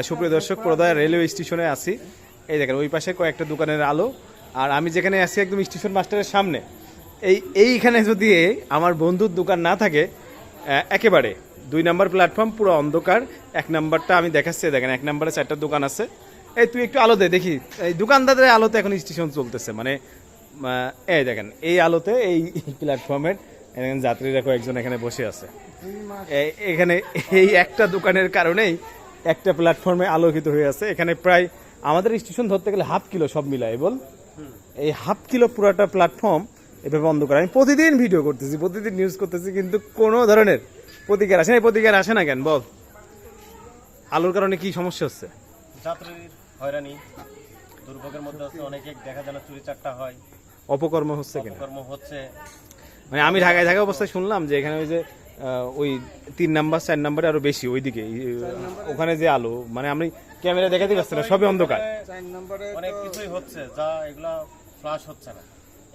সুপ্রিয় দর্শক, প্রদয় রেলওয়ে স্টেশনে আছি। এই দেখেন ওই পাশে কয়েকটা দোকানের আলো, আর আমি যেখানে আছি একদম স্টেশন মাস্টারের সামনে। এইখানে যদি আমার বন্ধুর দোকান না থাকে, একেবারে 2 নম্বর প্ল্যাটফর্ম পুরো অন্ধকার। 1 নম্বরটা আমি দেখাচ্ছি, দেখেন 1 নম্বরে 4টা দোকান আছে। এই তুই একটু আলো দে দেখি, এই দোকানদারদের আলোতে এখন স্টেশন চলতেছে। মানে এই দেখেন এই আলোতে এই প্ল্যাটফর্মের যাত্রীরা কয়েকজন এখানে বসে আছে। এখানে এই একটা দোকানের কারণেই একটা প্ল্যাটফর্মে আলোকিত হয়ে আছে। এখানে প্রায় আমাদের স্টেশন ধরতে গেলে ½ কিলো সব মিলাই বল, এই ½ কিলো পুরাটা প্ল্যাটফর্ম এভাবে বন্ধ করা। আমি প্রতিদিন ভিডিও করতেছি, প্রতিদিন নিউজ করতেছি, কিন্তু কোনো ধরনের প্রতিকার আসে না। প্রতিকার আসে না কেন বল? আলোর কারণে কি সমস্যা হচ্ছে? যাত্রীর হয়রানি, দুর্ভোগের মধ্যে আছে, অনেকে দেখা যায় না চুরি চারটা হয়, অপকর্ম হচ্ছে কেন? অপকর্ম হচ্ছে। মানে আমি ঢাকায় থাকা অবস্থায় শুনলাম যে এখানে ওই যে ওই 3 নাম্বার 4 নাম্বারে আরো বেশি ওইদিকে ওখানে যে আলো, মানে আমি ক্যামেরা দেখাতে পারছি না, সবই অন্ধকার। অনেক কিছুই হচ্ছে যা এগুলা ফ্লাশ হচ্ছে না,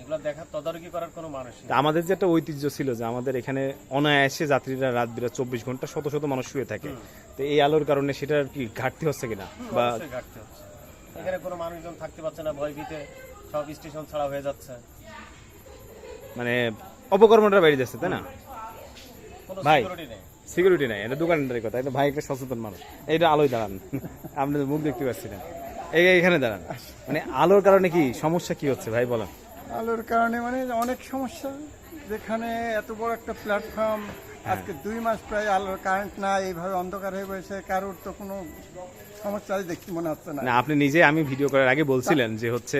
এগুলা দেখার তদারকি করার কোনো মানুষ নেই। আমাদের যে একটা ঐতিহ্য ছিল যে আমাদের এখানে অনায়াসে যাত্রীরা রাত বিরাত 24 ঘন্টা শত শত মানুষ শুয়ে থাকে, তো এই আলোর কারণে সেটার কি ঘাটতি হচ্ছে কিনা? বা অবশ্যই ঘাটতি হচ্ছে। এখানে কোনো মানুষজন থাকতে পারছে না, ভয় ভীতে সব স্টেশন ছাড়া হয়ে যাচ্ছে। মানে অপকর্মটা বেড়ে যাচ্ছে, তাই না কোনো ভাই? সিকিউরিটি নেই। সিকিউরিটি নাই, এটা দোকানদারের কথা। এটা ভাই একটা সচেতন মানুষ। এইটা আলোয় দাঁড়ান, আপনাদের মুখ দেখতে পাচ্ছি না, এইখানে দাঁড়ান। মানে আলোর কারণে কি সমস্যা কি হচ্ছে ভাই বলেন? আলোর কারণে মানে অনেক সমস্যা। যেখানে এত বড় একটা প্ল্যাটফর্ম, আজকে 2 মাস প্রায় আলোর কারেন্ট নাই, এইভাবে অন্ধকার হয়ে বসে, কারোর তো কোনো সমস্যা দেখতে মনে হচ্ছে না। না, আপনি নিজে আমি ভিডিও করার আগে বলছিলেন যে হচ্ছে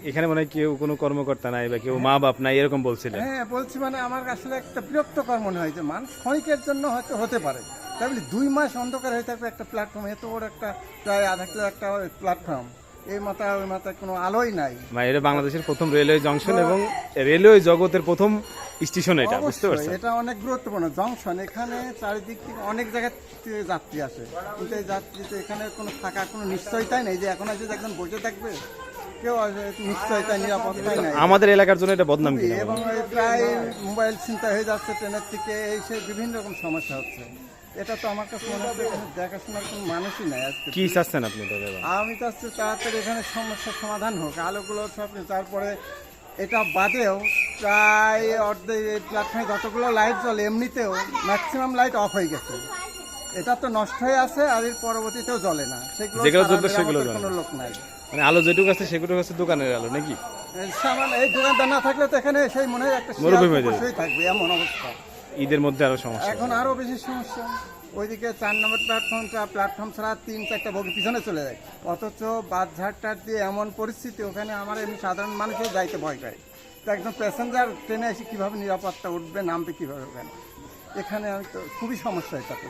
এখানে মনে হয় কেউ কোনো কর্মকর্তা নাই বা কেউ মা বাপ নাই, এরকম বলছিলেন। হ্যাঁ বলছি, মানে আমার আসলে একটা বিরক্তকর মনে হয় যে মানুষ ক্ষণিকের জন্য হয়তো হতে পারে, তাই বলে 2 মাস অন্ধকার হয়ে থাকবে একটা প্ল্যাটফর্ম, এত বড় একটা প্রায় ½ কিলো একটা প্ল্যাটফর্ম, এই মাথায় ওই মাথায় কোনো আলোই নাই। ভাই এটা বাংলাদেশের প্রথম রেলওয়ে জংশন এবং রেলওয়ে জগতের প্রথম স্টেশন, এটা বুঝতে অবশ্যই পারছেন? এটা অনেক গুরুত্বপূর্ণ জংশন। এখানে চারিদিক থেকে অনেক জায়গা থেকে যাত্রী আসে, কিন্তু এই যাত্রীতে এখানে কোনো থাকার কোনো নিশ্চয়তাই নেই যে এখন এসে একজন বসে থাকবে, কেউ নিশ্চয়তা নিরাপত্তাই নাই। আমাদের এলাকার জন্য এটা বদনাম কিনা? এবং প্রায় মোবাইল ছিনতাই হয়ে যাচ্ছে ট্রেনের থেকে, এই সে বিভিন্ন রকম সমস্যা হচ্ছে। এটা তো আমার কাছে মনে হচ্ছে এখানে দেখাশোনার কোনো মানুষই নাই আজকে। কি চাচ্ছেন আপনি তবে? আমি চাচ্ছি তাড়াতাড়ি এখানে সমস্যার সমাধান হোক, আলোগুলো সব। তারপরে এটা বাদেও প্রায় অর্ধেক এই প্ল্যাটফর্মে যতগুলো লাইট জ্বলে এমনিতেও ম্যাক্সিমাম লাইট অফ হয়ে গেছে। এটা তো নষ্ট হয়ে আছে, আর এর পরবর্তীতেও জ্বলে না, যেগুলো জ্বলতো সেগুলো জ্বলে কোনো লোক নাই। মানে আলো যেটুকু আছে সেগুলো হচ্ছে দোকানের আলো নাকি? সামান্য এই দোকানদার না থাকলে তো এখানে সেই মনে হয় একটা মরুভূমি হয়ে যাবে। বসেই থাকবে, এমন অবস্থা। ঈদের মধ্যে আরো সমস্যা। এখন আরো বেশি সমস্যা। ওইদিকে 4 নম্বর প্ল্যাটফর্ম ছাড়া 3-4টা বগি পিছনে চলে যায়, অথচ বাসঝাড়টার দিয়ে এমন পরিস্থিতি, ওখানে আমার এমনি সাধারণ মানুষের যাইতে ভয় করে। তো একজন প্যাসেঞ্জার ট্রেনে এসে কীভাবে নিরাপত্তা উঠবে, নামবে কীভাবে ওখানে? এখানে আমি তো খুবই সমস্যা। এটা তো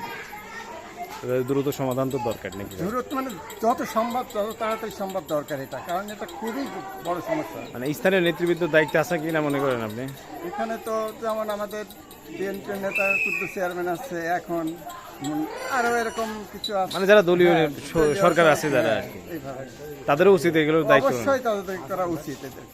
দ্রুত সমাধান তো দরকার নাকি? দ্রুত মানে যত সম্ভব তত তাড়াতাড়ি সম্ভব দরকার এটা, কারণ এটা খুবই বড় সমস্যা। মানে স্থানীয় নেতৃবৃন্দের দায়িত্ব আছে কিনা মনে করেন আপনি? এখানে তো যেমন আমাদের বিএনপির নেতা কুদ্দু চেয়ারম্যান আছে, এখন আরো এরকম কিছু আছে, মানে যারা দলীয় সরকার আছে যারা, এইভাবে তাদেরও উচিত এগুলো দায়িত্ব। অবশ্যই তাদের করা উচিত এদের।